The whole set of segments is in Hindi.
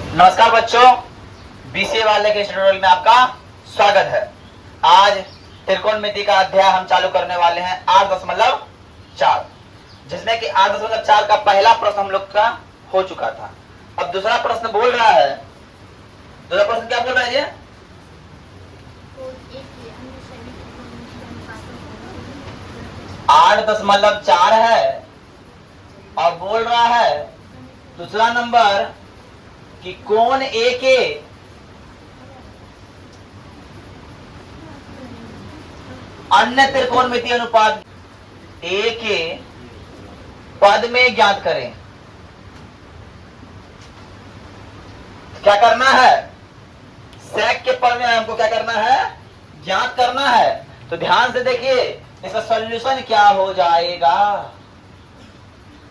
नमस्कार बच्चों, बीसीए वाले के ट्यूटोरियल में आपका स्वागत है। आज त्रिकोणमिति का अध्याय हम चालू करने वाले हैं 8.4, जिसमें कि 8.4 का पहला प्रश्न हम लोग का हो चुका था। अब दूसरा प्रश्न बोल रहा है, दूसरा प्रश्न क्या बोल रहा है ये? आठ 8.4 है और बोल रहा है दूसरा नंबर कि कोण ए के अन्य त्रिकोणमितीय अनुपात ए के पद में ज्ञात करें। क्या करना है? सेक के पद में हमको क्या करना है? ज्ञात करना है। तो ध्यान से देखिए, इसका सॉल्यूशन क्या हो जाएगा?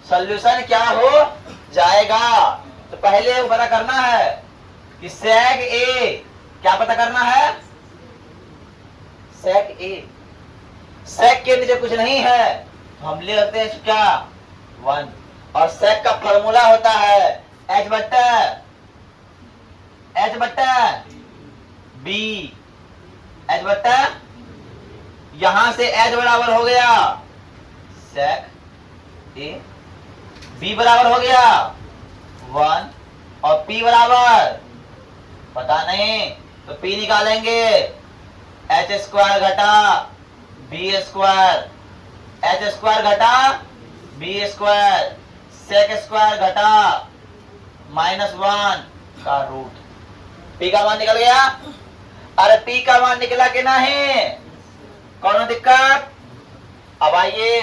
सॉल्यूशन क्या हो जाएगा? तो पहले वो पता करना है कि सेक ए, क्या पता करना है? सेक ए, सेक के नीचे कुछ नहीं है तो हम ले लेते हैं क्या? 1। और सेक का फॉर्मूला होता है एच बट्टा बी। एच बट्टा, यहां से एच बराबर हो गया सेक ए, बी बराबर हो गया 1 और P बराबर पता नहीं, तो P निकालेंगे एच स्क्वायर घटा बी स्क्वायर, एच स्क्वायर घटा बी स्क्वायर, सेक स्क्वायर घटा -1 का रूट। P का मान निकल गया। अरे P का मान निकला कि नहीं? कौन दिक्कत? अब आइए,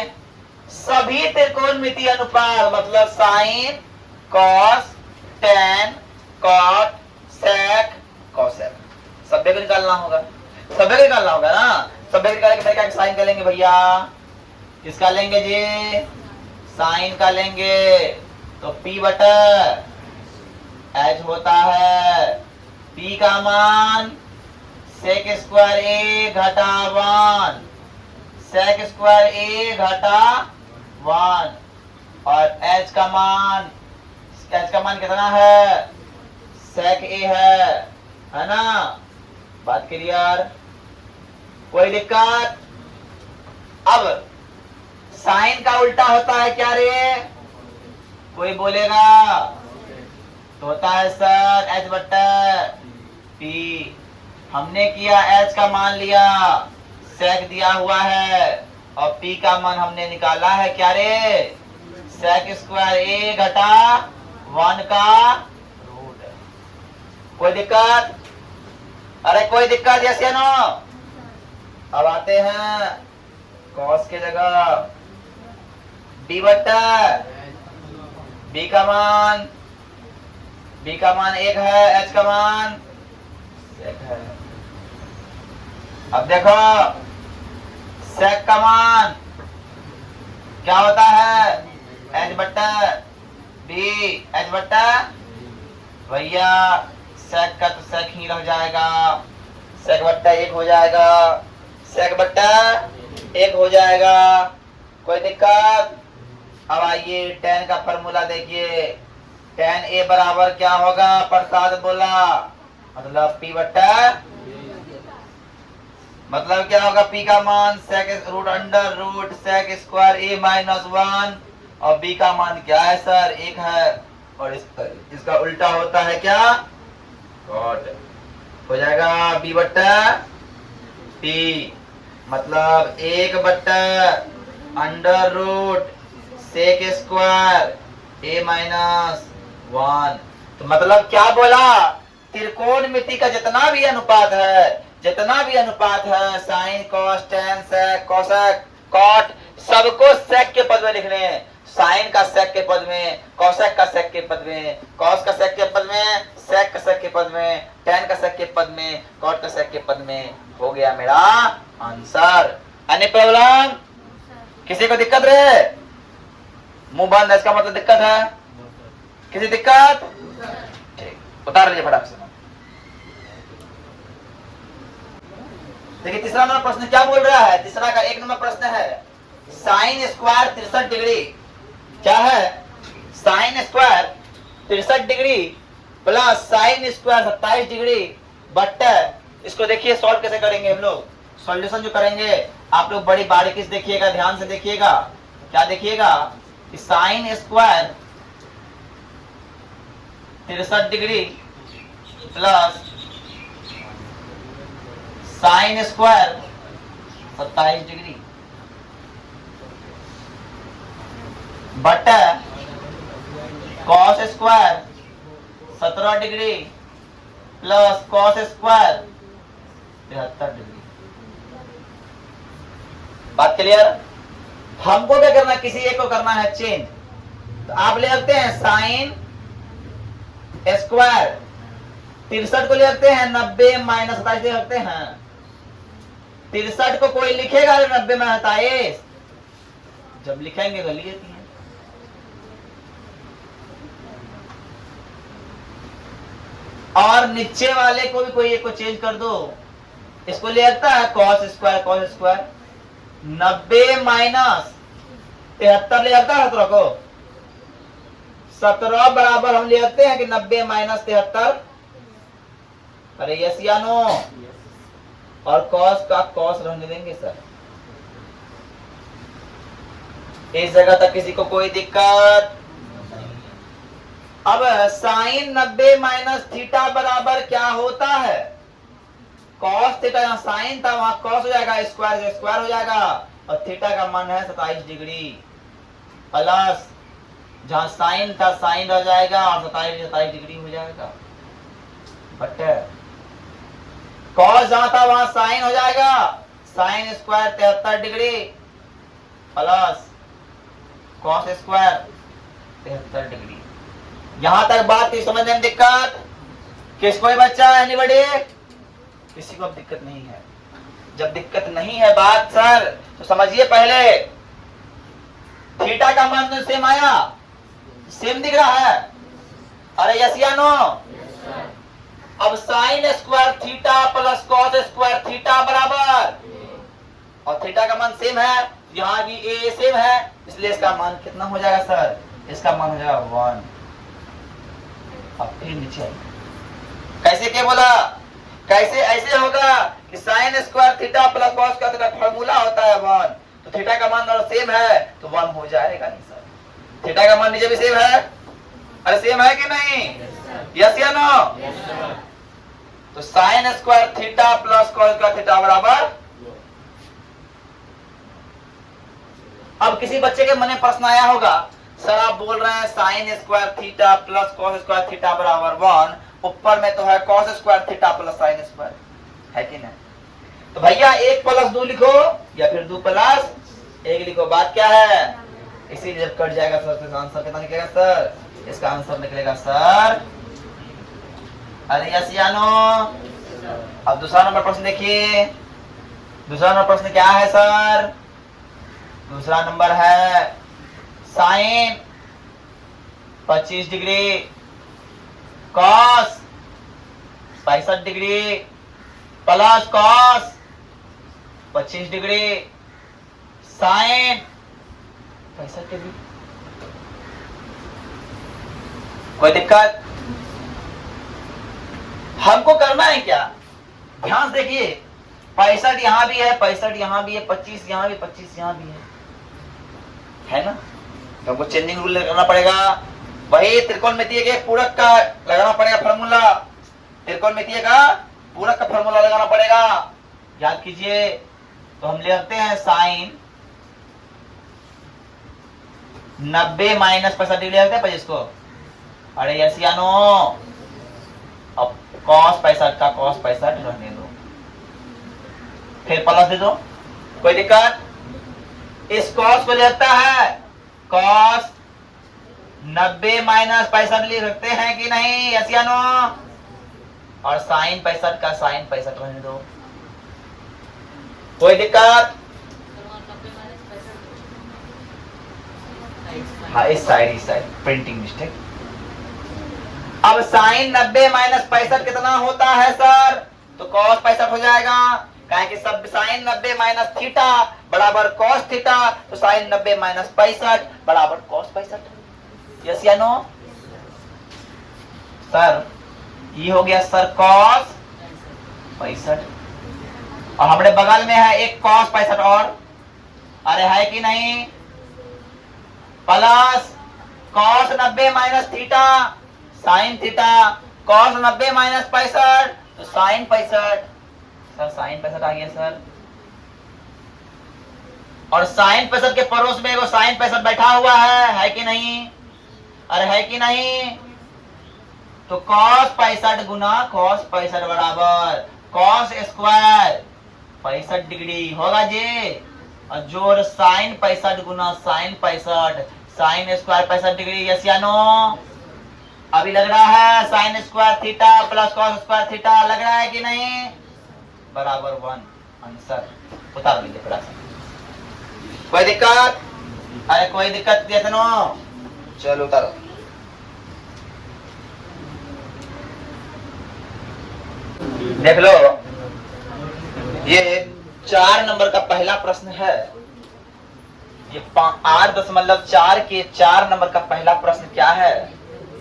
सभी त्रिकोणमितीय अनुपात मतलब साइन, कॉस, टेन, कॉट, सेक, कोसेक, सभ्य को निकालना होगा। सभ्य को निकालना होगा ना। सभ्य को निकालने के क्या साइन का लेंगे भैया? किसका लेंगे जी? साइन का लेंगे। तो P बटा H होता है। P का मान सेक स्क्वायर ए घटा 1, सेक स्क्वायर ए घटा 1 और H का मान कितना है? सेक ए है ना? बात क्लियर? कोई दिक्कत? अब साइन का उल्टा होता है क्या रे? कोई बोलेगा? तो होता है सर एच बट्टा पी। हमने किया एच का मान लिया, सेक दिया हुआ है और पी का मान हमने निकाला है क्या रे? सेक स्क्वायर ए घटा 1 का रूट। कोई दिक्कत? अरे कोई दिक्कत? यस या नो? अब आते हैं कॉस के जगह बी बट्टा बी का मान 1 है, एच का मान 1 है। अब देखो सेक का मान क्या होता है? एच बट्टा बी, एच बट्टा भैया सेक का तो सेक ही रह जाएगा, सेक बट्टा 1 हो जाएगा, सेक बट्टा 1 हो जाएगा। कोई दिक्कत? अब आइए टेन का फॉर्मूला देखिए। टेन ए बराबर क्या होगा? प्रसाद बोला, मतलब P बट्टा, मतलब क्या होगा? P का मान sec root under root sec square a -1 और B का मान क्या है सर? 1 है और इसका उल्टा होता है क्या? कॉट। हो जाएगा B बट्टा P, मतलब 1 बट्टा under root sec square a -1। तो मतलब क्या बोला? त्रिकोणमिति का जितना भी अनुपात है साइन, कॉस, टेन, सेक, कोसेक, कॉट, सबको सेक के पद में लिखने हैं। साइन का सेक के पद में, कोसेक का सेक के पद में, कॉस का सेक के पद में, सेक का सेक के पद में, टेन का सेक के पद में, कॉट का सेक के पद में। हो गया मेरा आंसर। Any problem? किसी को दिक्कत रहे? मुंह बंद है, इसका मतलब दिक्कत है। किसी दिक्कत? ठीक, उतार लीजिए फटाक से। देखिए तीसरा नंबर प्रश्न क्या बोल रहा है? तीसरा का 1 नंबर प्रश्न है साइन स्क्वायर 63 डिग्री। क्या है? Sine square 63 degree plus sine square 27 degree butter, इसको देखिए सॉल्व कैसे करेंगे हम लोग। सॉल्यूशन जो करेंगे आप लोग बड़ी बारीकी से देखिएगा, ध्यान से देखिएगा। क्या देखिएगा कि sine square 63 degree plus sine square 27 degree butter cos square 17 degree plus cos square 73 degree. बात क्लियर? हमको क्या करना है, किसी एक को करना है चेंज। तो आप ले सकते हैं साइन स्क्वायर 63 को ले सकते हैं 90 माइनस 27 ले सकते हैं। 63 को कोई लिखेगा 90 में 27, जब लिखेंगे तो लिए थी। और नीचे वाले को भी कोई एक को चेंज कर दो, इसको ले सकता है कॉस स्क्वायर 90 माइनस 73 ले सकता है 17 को। 17 बराबर हम ले सकते हैं कि 90 माइनस 73। अरे यस या नो? और कॉस का कॉस रहने देंगे सर। इस जगह तक किसी को कोई दिक्कत? अब साइन 90 माइनस थीटा बराबर क्या होता है? कॉस थीटा, यहाँ साइन था वहां कॉस हो जाएगा, स्क्वायर से स्क्वायर हो जाएगा, और थीटा का मान है 27 डिग्री प्लस जहां साइन था साइन रह जाएगा और 27 डिग्री हो जाएगा। बट कॉस जहां था वहां साइन हो जाएगा, sine square 73 degree plus cos square 73 degree. यहां तक बात की समझने में दिक्कत? किसको भी बच्चा है? एनीबॉडी? किसी को अब दिक्कत नहीं है? जब दिक्कत नहीं है बात सर, तो समझिए पहले थीटा का मान तो सेम आया, सेम दिख रहा है। अरे यस या नो? अब sign square theta plus cos square theta बराबर, और थीटा का मान सेम है, यहाँ भी ए सेम है, इसलिए इसका मान कितना हो जाएगा सर? इसका मान हो जाएगा 1। अब फिर नीचे कैसे क्या बोला? कैसे? ऐसे होगा कि sign square theta plus cos का थीटा फॉर्मूला होता है 1, तो थीटा का मान और सेम है तो 1 हो जाएगा। नहीं सर, थीटा का मान नीचे भी सेम है। अरे सेम है कि नहीं? यस या नो? तो sign square theta plus cos का थीटा बराबर। अब किसी बच्चे के मन में प्रश्न आया होगा, सर आप बोल रहे हैं sign square theta plus cos square theta बराबर 1, ऊपर में तो है cos square theta plus sine square, है कि नहीं? तो भैया 1 प्लस 2 लिखो या फिर 2 प्लस 1 लिखो, बात क्या है? इसीलिए जब कट जाएगा सर तो आंसर कितना निकलेगा सर? इसका आंसर निकलेगा सर, अरे यस या नो? अब दूसरा नंबर प्रश्न देखिए। दूसरा नंबर प्रश्न क्या है सर? दूसरा नंबर है sine 25 degree cos 65 degree plus cos 25 degree sine 65 degree. कोई दिक्कत? हमको करना है क्या? ध्यान से देखिए, 65 यहां भी है, 65 यहां भी है, 25 यहां भी, 25 यहां भी है ना? तो हमको चेंजिंग रूल लगाना पड़ेगा। वही त्रिकोणमितीय के पूरक का लगाना पड़ेगा फॉर्मूला, त्रिकोणमितीय का पूरक का फॉर्मूला लगाना पड़ेगा। याद कीजिए, तो हम ले सकते हैं साइन 90 माइनस 65 डिग्री ले सकते हैं 25 को। अरे यस या नो? अब कॉस 65 का कॉस 65 रहने दो, फिर प्लस दे दो, कोई दिक्कत? इस कॉस को ले सकता है कॉस 90 माइनस 65 लिख सकते हैं कि नहीं? यस या नो? और साइन 65 का साइन 65 रहने दो, कोई दिक्कत? हाँ इस साइड प्रिंटिंग मिस्टेक। अब साइन 90 माइनस 65 कितना होता है सर? तो कॉस 65 हो जाएगा, काहे कि सब साइन 90 माइनस थीटा बराबर कॉस थीटा, तो साइन 90 माइनस 65 बराबर कॉस 65। यस या नो? सर ये हो गया सर cos 65 और हमारे बगल में है एक cos 65 और, अरे है कि नहीं, plus cos 90 minus theta sine theta, cos 90 minus 65 तो साइन 65, सर साइन 65 आ गया सर। और साइन 65 के पड़ोस में वो साइन 65 बैठा हुआ है कि नहीं, अरे है कि नहीं, तो cos 65 गुना cos 65 बराबर cos स्क्वायर 65 डिग्री होगा जी, और जोड़ साइन 65 गुना sine 65 sine square 65 degree, yes या नो। अभी लग रहा है sine square theta plus cos square theta, लग रहा है कि नहीं, बराबर 1। आंसर उतार लीजिए थोड़ा सा, कोई दिक्कत, अरे कोई दिक्कत जैसे नो, चलो उतारो। देख लो, ये 4 नंबर का पहला प्रश्न है, ये 8.4 के 4 नंबर का पहला प्रश्न क्या है,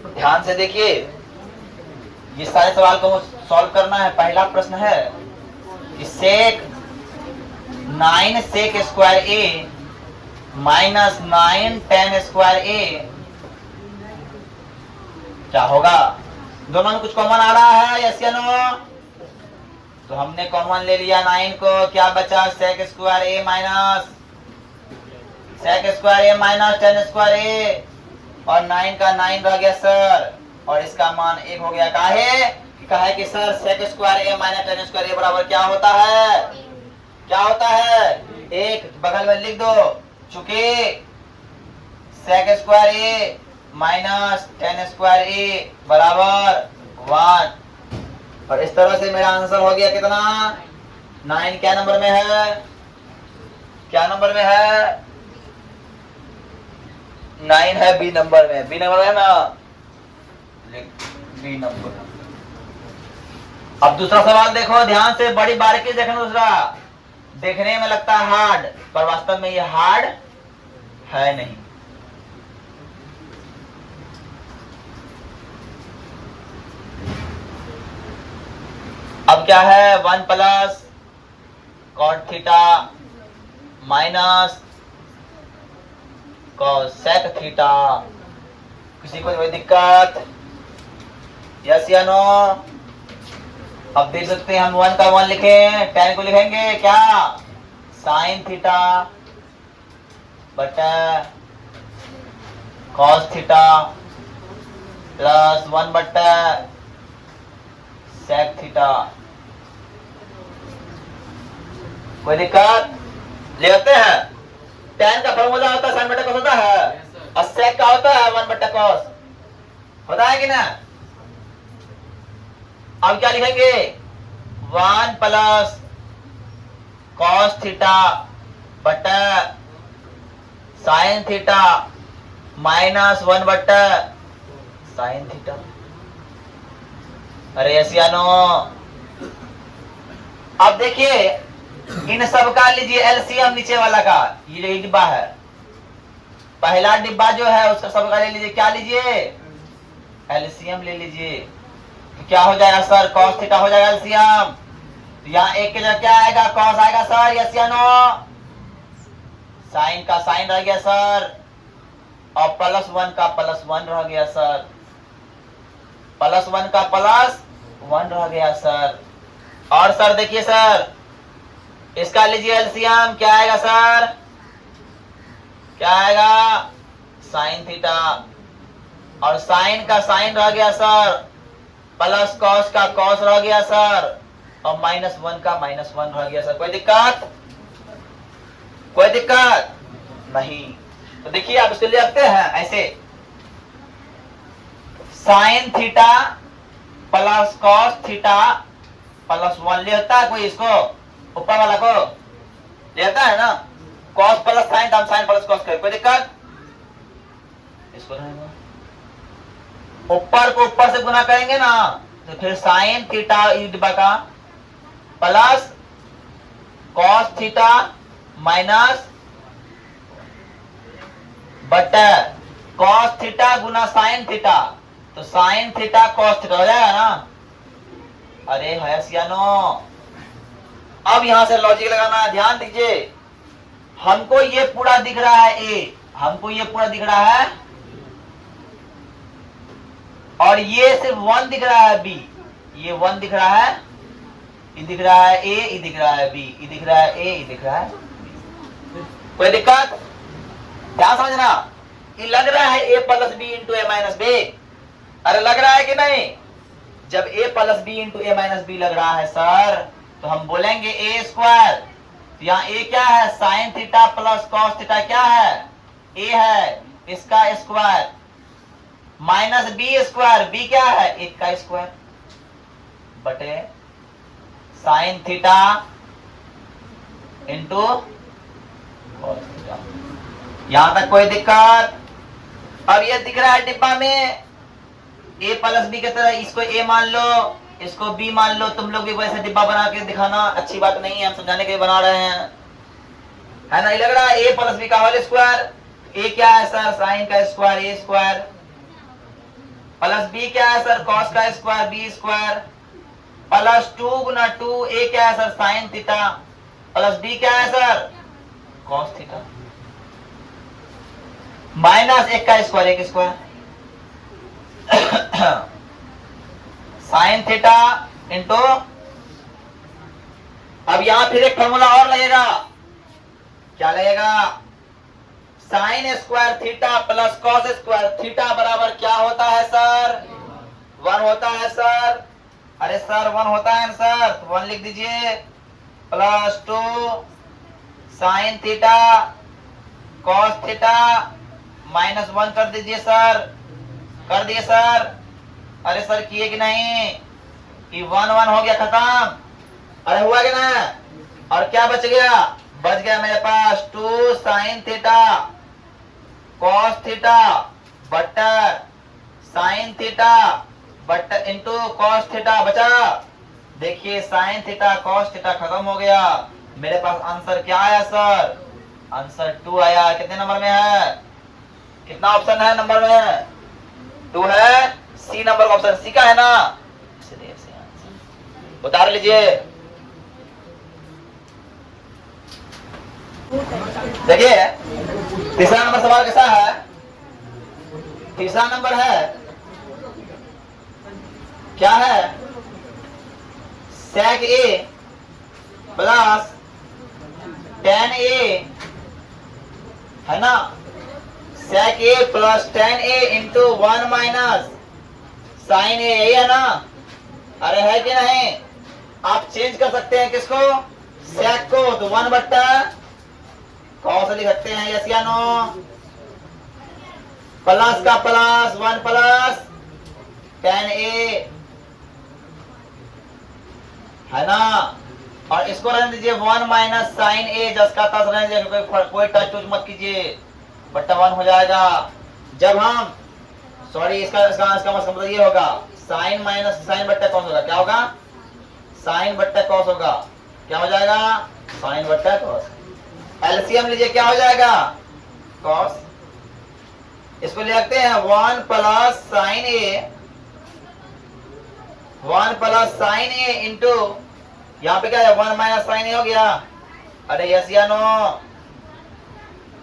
ध्यान से देखिए, ये सारे सवाल को सॉल्व करना है। पहला प्रश्न है कि सेक 9 सेक square A minus 9 ten square A क्या होगा। दोनों में कुछ कॉमन आ रहा है, यस या नो, तो हमने कॉमन ले लिया 9 को, क्या बचा सेक स्क्वायर ए माइनस सेक स्क्वायर ए माइनस टेन स्क्वायर ए, और 9 का 9 रह गया सर, और इसका मान 1 हो गया। काहे कि सर सेक स्क्वायर ए माइनस टेन स्क्वायर ए बराबर क्या होता है, क्या होता है, 1, बगल में लिख दो, चूंकि सेक स्क्वायर ए माइनस टेन स्क्वायर ए बराबर 1, और इस तरह से मेरा आंसर हो गया कितना, 9 क्या नंबर में है, क्या नंबर में है, 9 है बी नंबर में, बी नंबर है ना, बी नंबर। अब दूसरा सवाल देखो ध्यान से, बड़ी बारीकी से देखना। दूसरा देखने में लगता है हार्ड, पर वास्तव में ये हार्ड है नहीं। अब क्या है, 1 plus cot theta minus sec theta, किसी को कोई दिक्कत, यस या नो। अब देख सकते हैं हम 1 का 1 लिखें, टेन को लिखेंगे क्या, साइन थीटा बटा कॉस थीटा प्लस 1 बटा सेक थीटा, कोई दिक्कत, लेते हैं। टेन का फॉर्मूला होता है साइन बटा कॉस होता है, और सेक का होता है 1 बटा कॉस, होता है कि ना। अब क्या लिखेंगे, 1 प्लस कॉस थीटा बटा साइन थीटा माइनस 1 बटा साइन थीटा, अरे यस या नो। अब देखिए इन सब का लीजिए एलसीएम, नीचे वाला का ये डिब्बा है, पहला डिब्बा जो है उसका सबका ले लीजिए, क्या लीजिए, एलसीएम ले लीजिए। तो क्या हो जाएगा सर, कॉस थीटा हो जाएगा एलसीएम, तो यहाँ एक के जगह क्या आएगा, कॉस आएगा सर, यस या नो, साइन का साइन रह गया सर, और प्लस 1 का प्लस 1 रह गया सर, प्लस 1 का प्लस 1 रह गया सर। और सर देखिए सर, इसका लीजिए एलसीएम, क्या आएगा सर, क्या आएगा, साइन थीटा, और साइन का साइन रह गया सर, प्लस कॉस का कॉस रह गया सर, और माइनस 1 का माइनस 1 रह गया सर। कोई दिक्कत, कोई दिक्कत नहीं। तो देखिए आप इसको लिखते हैं ऐसे, sign theta plus cos theta plus 1 लेता है कोई, इसको ऊपर वाला को लेता है ना, कॉस प्लस साइन, तो हम साइन प्लस कॉस करें, कोई दिक्कत, इसको रहेगा, ऊपर को ऊपर से गुना करेंगे ना, तो फिर साइन थीटा डिब्बा का प्लस कॉस थीटा माइनस बटा कॉस थीटा गुना साइन थीटा, तो साइन थीटा कॉस थीटा हो जाएगा ना, अरे हयस या नो। अब यहां से लॉजिक लगाना है, ध्यान दीजिए। हमको ये पूरा दिख रहा है ए, हमको ये पूरा दिख रहा है, और ये सिर्फ 1 दिख रहा है बी। ये 1 दिख रहा है, ये दिख रहा है ए, ये दिख रहा है बी, ये दिख रहा है ए, ये दिख रहा है। कोई दिक्कत? क्या समझना? ये लग रहा है A plus B into A minus B. अरे लग रहा है कि नहीं? जब ए प्लस बी इंटू ए माइनस बी लग रहा है सर, तो हम बोलेंगे ए स्क्वायर। तो यहाँ ए क्या है? Sine theta plus cos theta क्या है? ए है, इसका square minus B square. B क्या है? 1 का स्क्वायर बटे sine theta into cos theta. यहां तक कोई दिक्कत? अब ये दिख रहा है डिब्बा में ए प्लस बी की तरह, इसको ए मान लो, इसको बी मान लो। तुम लोग भी वैसे डिब्बा बना के दिखाना, अच्छी बात नहीं है, हम समझाने के लिए बना रहे हैं, है ना। ये लग रहा है ए प्लस बी का होल स्क्वायर। ए क्या है सर? साइन का square A square, plus B क्या है सर? कॉस का स्क्वायर बी स्क्वायर, प्लस 2 गुना 2। ए क्या है sir? Sine theta, plus B क्या है सर? कॉस थीटा, माइनस 1 का square 1 square sine theta into. अब यहां फिर एक फॉर्मूला और लगेगा। क्या लगेगा? Sine square theta plus cos square theta बराबर क्या होता है सर? 1 होता है सर। अरे सर 1 होता है ना सर, तो 1 लिख दीजिए, plus 2 sine theta cos theta minus 1 कर दीजिए सर। कर दिए सर? अरे सर किए कि नहीं? कि 1 1 हो गया, खत्म। अरे हुआ कि ना? और क्या बच गया? बच गया मेरे पास 2 sine theta cos theta butter sine theta butter into cos theta बचा। देखिए साइन थीटा कॉस थीटा खत्म हो गया। मेरे पास आंसर क्या आया सर? आंसर 2 आया। कितने नंबर में है? कितना ऑप्शन है नंबर में? 2 है। सी नंबर का ऑप्शन सी का है ना, इसलिए उतार लीजिए। देखिए तीसरा नंबर सवाल कैसा है? तीसरा नंबर है, क्या है? sec a plus tan a, है ना। sec a plus tan a into 1 minus sine a, यही है ना? अरे है कि नहीं? आप चेंज कर सकते हैं किसको? sec को, तो 1 बट्टा कौन सा लिख सकते हैं? यस या नो? प्लस का प्लस 1 प्लस tan a, है ना। और इसको रहने दीजिए 1 माइनस साइन ए, जस का तस रहने दीजिए, कोई टच टूच मत कीजिए, बट्टा 1 हो जाएगा। जब हम सॉरी इसका मतलब ये होगा साइन माइनस साइन बट्टा कॉस होगा। क्या होगा? साइन बट्टा कॉस होगा। क्या हो जाएगा? साइन बट्टा कॉस। एलसीएम लीजिए, क्या हो जाएगा? कॉस। इसको लिखते हैं 1 प्लस साइन ए, 1 प्लस साइन ए इंटू, यहाँ पे क्या है? 1 माइनस साइन ए हो गया। अरे यस या नो?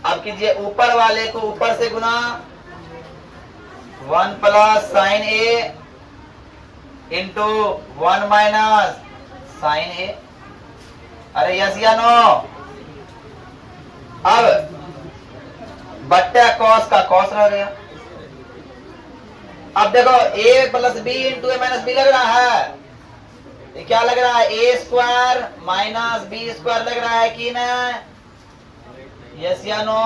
अब कीजिए ऊपर वाले को ऊपर से गुना, 1 प्लस साइन ए इंटू 1 माइनस साइन ए। अरे यस या नो? अब बट्टा कॉस का कॉस रह गया। अब देखो ए प्लस बी इंटू ए माइनस बी लग रहा है, ये क्या लग रहा है? ए स्क्वायर माइनस बी स्क्वायर लग रहा है कि ना? यस या नो?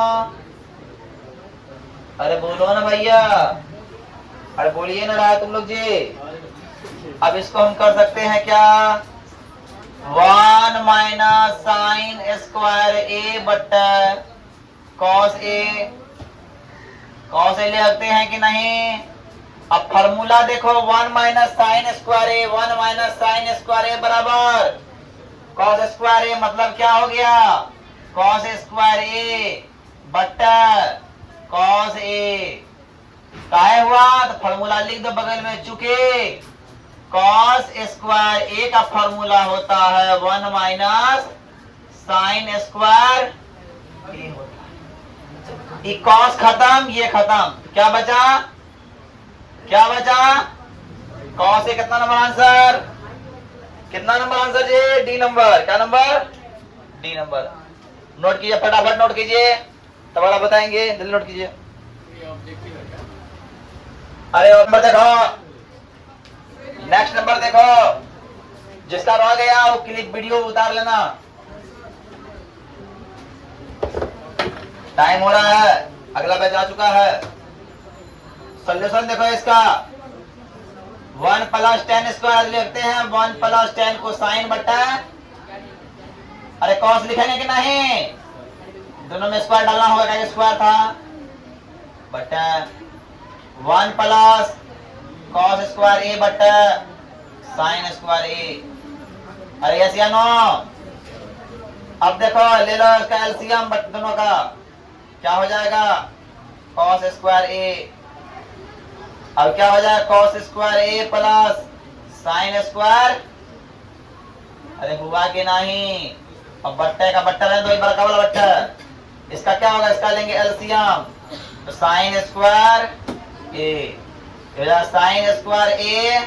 अरे बोलो ना भैया, अरे बोलिए ना रहा तुम लोग जी। अब इसको हम कर सकते हैं क्या? 1 माइनस साइन स्क्वायर ए बट्टा कॉस ए, कॉस ए ले सकते हैं कि नहीं? अब फॉर्मूला देखो, 1 minus sine square a, 1 minus sine square ए बराबर कॉस स्क्वायर ए, मतलब क्या हो गया? कॉस स्क्वायर ए बट्टा कॉस ए। काहे हुआ? तो फॉर्मूला लिख दो बगल में, चूंकि कॉस स्क्वायर ए का फॉर्मूला होता है 1 माइनस साइन स्क्वायर ए होता है। ये कॉस खत्म, ये खत्म, क्या बचा? क्या बचा? कॉस ए कितना नंबर आंसर? कितना नंबर आंसर जी? D number. क्या नंबर? D number. नोट कीजिए, फटाफट नोट कीजिए, दोबारा बताएंगे, जल्दी नोट कीजिए। अरे और नंबर देखो, नेक्स्ट नंबर देखो, जिसका रह गया वो क्लिप वीडियो उतार लेना। टाइम हो रहा है, अगला बैच आ चुका है। सोल्यूशन देखो इसका, 1 प्लस 10 स्क्वायर लिखते हैं, 1 प्लस 10 को साइन बटा, अरे कॉस लिखेंगे कि नहीं? दोनों में स्क्वायर डालना होगा, क्या स्क्वायर था, बटा 1 प्लस कॉस स्क्वायर ए बटा साइन स्क्वायर ए। अरे यस या नो? अब देखो ले लो इसका एलसीएम दोनों का, क्या हो जाएगा? कॉस स्क्वायर ए। अब क्या हो जाएगा? कॉस स्क्वायर ए प्लस साइन स्क्वायर, अरे हुआ कि नहीं? अब बट्टे का बट्टा लें, तो बड़का वाला बट्टा, इसका क्या होगा? इसका लेंगे एलसीएम, तो साइन स्क्वायर ए, साइन स्क्वायर ए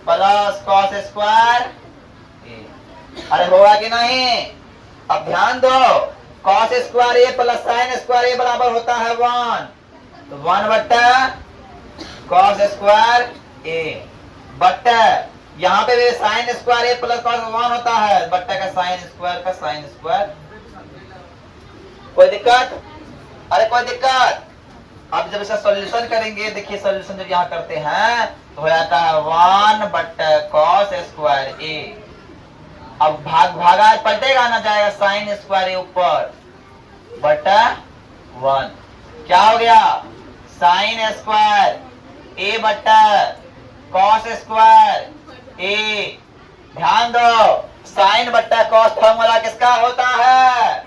प्लस कॉस स्क्वायर ए। अरे होगा कि नहीं? अब ध्यान दो, कॉस स्क्वायर ए प्लस साइन स्क्वायर ए बराबर होता है 1, तो 1 बट्टा कॉस स्क्वायर ए बट्टा, यहाँ पे भी साइन स्क्वायर ए प्लस कॉस 1 होता है, बट्टा का साइन स्क्वायर। कोई दिक्कत? अरे कोई दिक्कत? अब जब इसका सॉल्यूशन करेंगे, देखिए सॉल्यूशन जब यहाँ करते हैं तो हो जाता है 1 बट्टा कॉस स्क्वायर ए। अब भागा पलटेगा ना, जाएगा साइन स्क्वायर ए ऊपर बट्टा 1, क्या हो गया? साइन स्क्वायर ए बट्टा कॉस स्क्वायर ए। ध्यान दो, साइन बट्टा कॉस फॉर्मूला किसका होता है?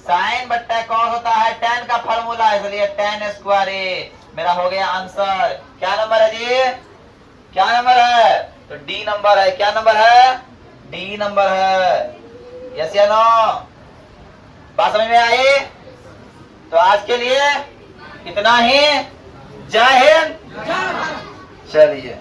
साइन बट्टा कॉस होता है tan का फॉर्मूला, इसलिए tan स्क्वायर ए मेरा हो गया आंसर। क्या नंबर है जी? क्या नंबर है? तो डी नंबर है। क्या नंबर है? डी नंबर है। यस या नो? बात समझ में आई? तो आज के लिए इतना ही। जय हिंद। चलिए।